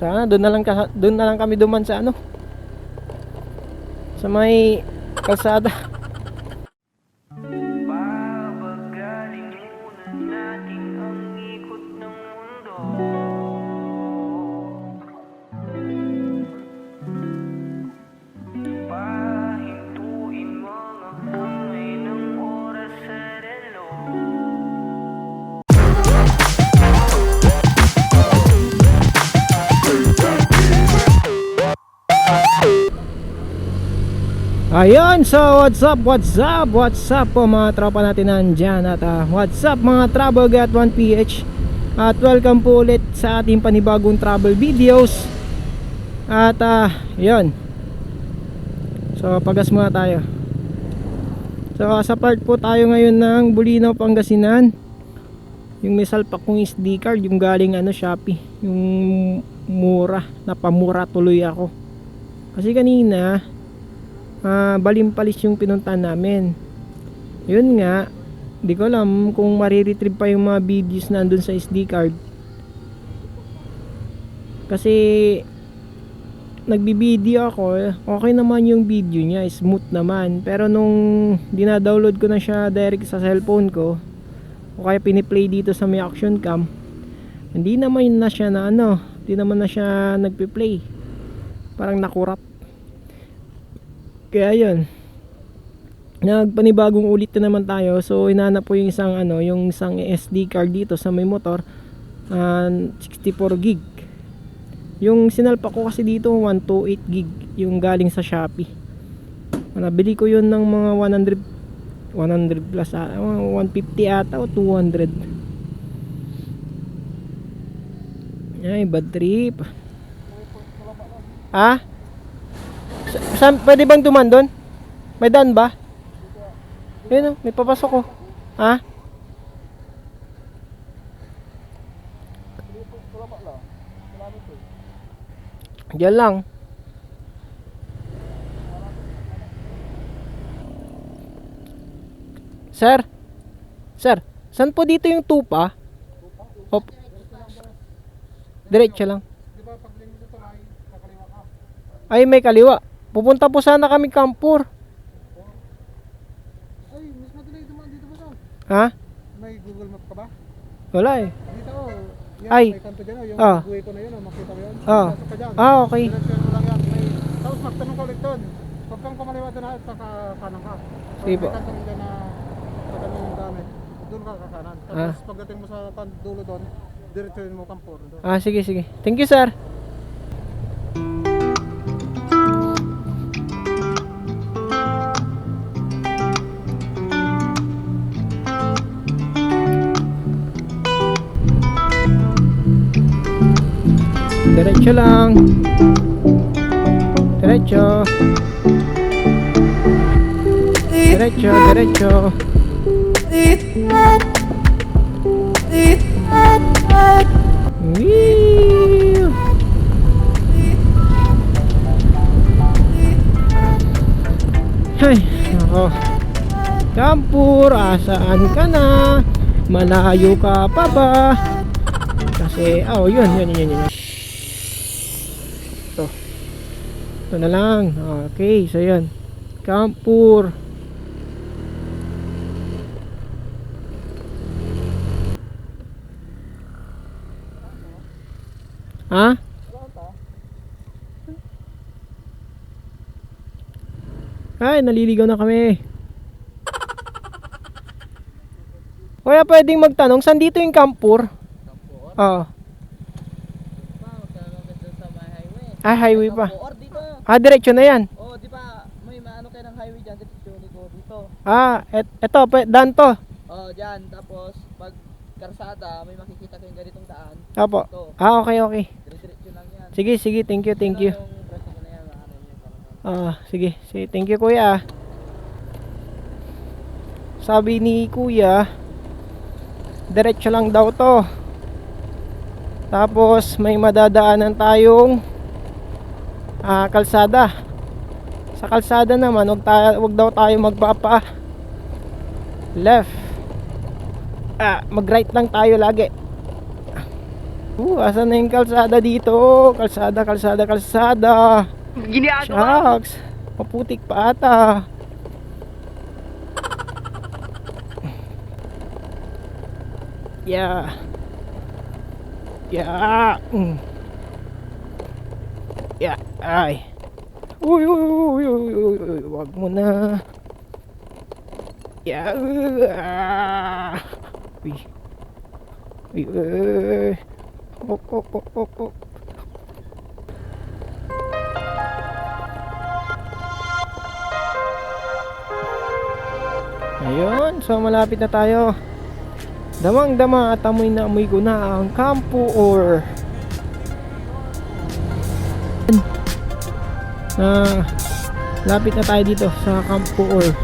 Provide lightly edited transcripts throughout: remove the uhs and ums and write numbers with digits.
Sana doon na lang kami duman sa ano, sa may kalsada. Babagaling muna natin ang ikot ng mundo. Pahintuin mga kamay ng oras sa relo. Ayun, so what's up po mga tropa natin nandyan. At what's up mga Travel Guy at 1PH. At welcome po ulit sa ating panibagong travel videos. At yun, so pagas muna tayo. So sa part po tayo ngayon ng Bulinaw, Pangasinan. Yung may salpak kong SD card, yung galing Shopee. Yung mura, napamura tuloy ako. Kasi kanina Balimpalis yung pinuntahan namin. Yun nga, di ko alam kung mariretrieve pa yung mga videos na andun sa SD card. Kasi nagbibideo ako, okay naman yung video niya, smooth naman. Pero nung dinadownload ko na siya direct sa cellphone ko, o kaya piniplay dito sa may action cam, hindi naman na siya hindi naman na siya nagpi-play. Parang nakurap. Kaya yun, nagpanibagong ulit na naman tayo. So hinanap po yung isang SD card dito sa may motor, 64 gig. Yung sinalpa ko kasi dito 128 gig, yung galing sa Shopee. Nabili ko yun ng mga 100 plus, 150 ata o 200. Ay, bad trip. Saan, pwede bang duman doon? May daan ba? Ayun, may papasok ko. Diyan lang. Sir, saan po dito yung tupa? Hop. Diretso lang. Ay, may kaliwa. Pupunta po sana kami Kampur. Ay, mas madali dumaan dito ba saan? Ha? May Google Map ka ba? Wala eh. Dito yan, Ay. may kanto dyan yung buhay ko na yun, makita mo yun. Pasok ka dyan. Okay. Diretso mo lang yan. Tapos magtanong ka ulit doon. Huwag kang kumaliwa doon at kanan ka. Sige po. May kanto dyan na pagano yung gamit. Doon ka kakanan. Tapos pagdating mo sa dulo doon, diretso mo Kampur. Sige. Thank you, sir. Diretso lang. Diretso. Wee! Ay, ako. Kampur, asaan ka na? Malayo ka pa ba? Kasi, yun. Ito na lang. Okay, so yun. Kampur. Ay, naliligaw na kami. Kaya pwedeng magtanong, saan dito yung Kampur? Oo. Highway pa. Diretso na yan. Di ba may maano kayo ng highway dyan, dito dito. Eto, daan to. Dyan, tapos pag karsada, may makikita kayong ganitong daan. Apo. Okay. Diretso lang yan. Sige, thank you. Yung presyo mo na yan, Sige, thank you kuya. Sabi ni kuya, diretso lang daw to. Tapos may madadaanan tayong kalsada. Sa kalsada naman, wag daw tayo magpapa left. Mag right lang tayo lagi. Asan na yung kalsada dito? Kalsada. Shucks, maputik pa ata. Yeah. Yeah, ay. Uy, wag mo na. Yeah. Uy. Ok. Ayun, so malapit na tayo. Damang-dama at amoy na amoy ko na ang Campo Ore. Lapit na tayo dito sa Campo Ore.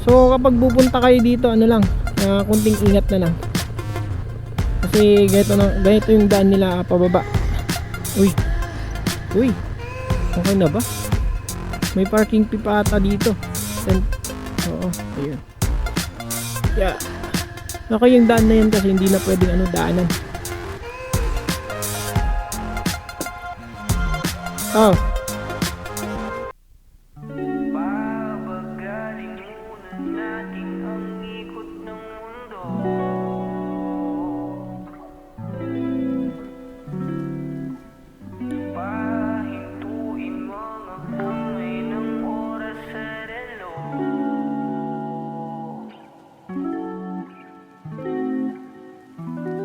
So kapag pupunta kayo dito, ano lang, kunting ingat na lang. Kasi ganito yung daan nila pababa. Uy, okay na ba? May parking fee pa ata dito. Oo, ayun. Yeah. Okay yung daan na yan kasi hindi na pwedeng daanan. Oh. Pabagalin muna natin ang ikot ng mundo. Pahintuin mga kamay ng oras sa relo.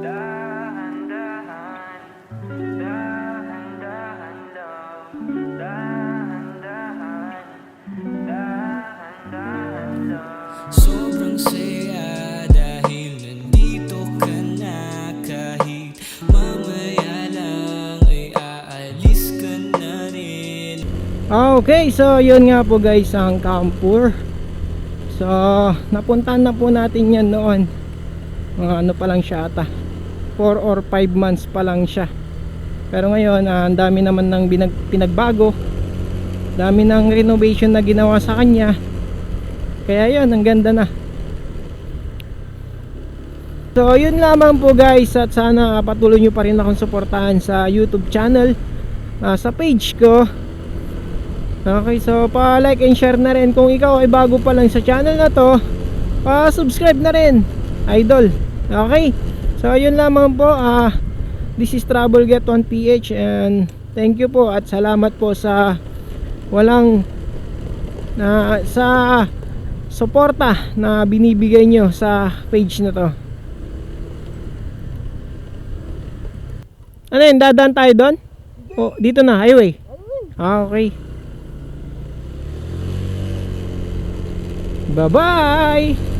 Dahan-dahan, dahan-dahan lang. Dahan-dahan lang. Sobrang saya dahil nandito ka na. Kahit mamaya lang ay aalis ka na rin. Okay, so yun nga po guys ang Campo Ore. So napuntahan na po natin yan noon. Mga pa lang siya ata 4 or 5 months pa lang siya. Pero ngayon ang dami naman ng pinagbago. Dami ng renovation na ginawa sa kanya. Kaya yun, ang ganda na. So yun lamang po guys, at sana patuloy nyo pa rin akong suportahan sa YouTube channel, sa page ko. Okay, so pa-like and share na rin. Kung ikaw ay bago pa lang sa channel na to, pa-subscribe na rin, idol. Okay, so yun lamang po. This is TravelGet1PH and thank you po at salamat po sa walang sa suporta na binibigay nyo sa page na to. Ano yun, dadaan tayo doon? O, dito na, highway. Okay. Bye bye.